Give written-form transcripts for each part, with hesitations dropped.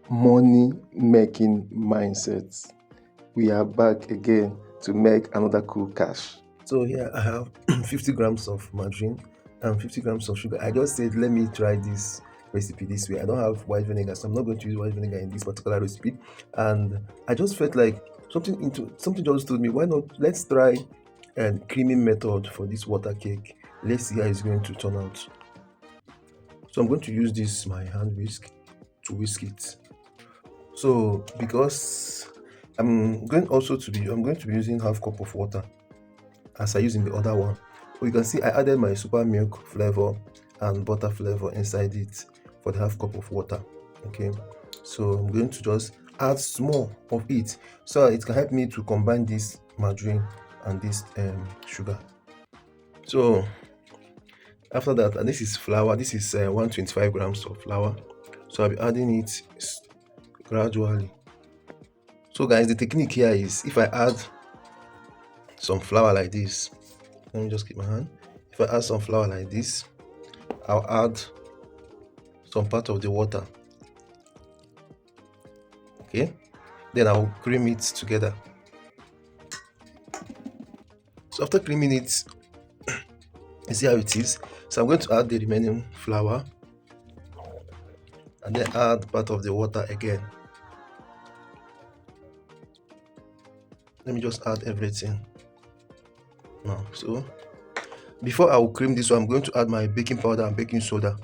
Money making mindset. We are back again to make another cool cash. So here I have 50 grams of margarine and 50 grams of sugar. I just said let me try this recipe this way. I don't have white vinegar, so I'm not going to use white vinegar in this particular recipe. And I just felt like something just told me, why not let's try a creaming method for this water cake. Let's see how it's going to turn out. So I'm going to use this my hand whisk to whisk it. So because I'm going to be using half cup of water as I use in the other one. So you can see I added my super milk flavor and butter flavor inside it for the half cup of water. Okay, so I'm going to just add small of it so it can help me to combine this margarine and this sugar. So after that, and this is flour. This is 125 grams of flour. So I'll be adding it gradually. So guys, the technique here is if I add some flour like this, let me just keep my hand. If I add some flour like this, I'll add some part of the water. Okay, then I'll cream it together. So after creaming it, you see how it is. So I'm going to add the remaining flour and then add part of the water again. Let me just add everything now. So before I will cream this one, I'm going to add my baking powder and baking soda.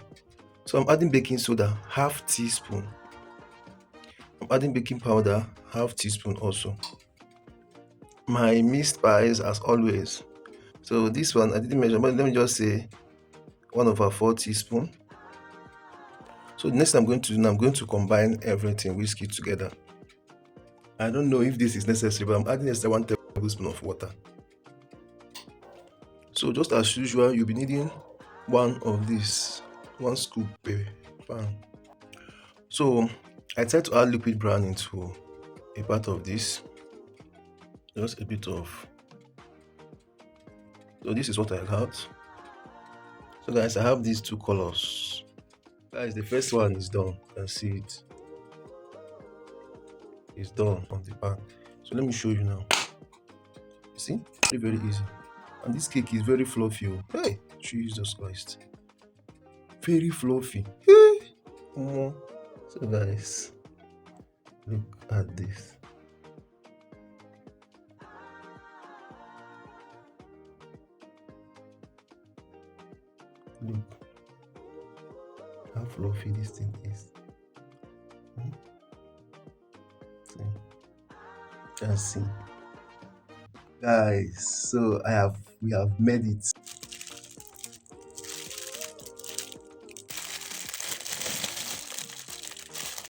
So I'm adding baking soda, half teaspoon. I'm adding baking powder, half teaspoon also. My mixed spice as always. So this one I didn't measure, but let me just say 1/4 teaspoon. So the next thing I'm going to do now, I'm going to combine everything, whisk it together. I don't know if this is necessary, but I'm adding extra 1 tablespoon of water. So just as usual, you'll be needing one of these, 1 scoop per pan. So I try to add liquid brown into a part of this, just a bit of. So this is what I got. So guys, I have these two colors. Guys, the first one is done. You can see it. It's done on the pan. So let me show you now. You see, very easy. And this cake is very fluffy. Hey, Jesus Christ, very fluffy. Hey. So guys, look at this. Look how fluffy this thing is. See, can see, guys. So we have made it.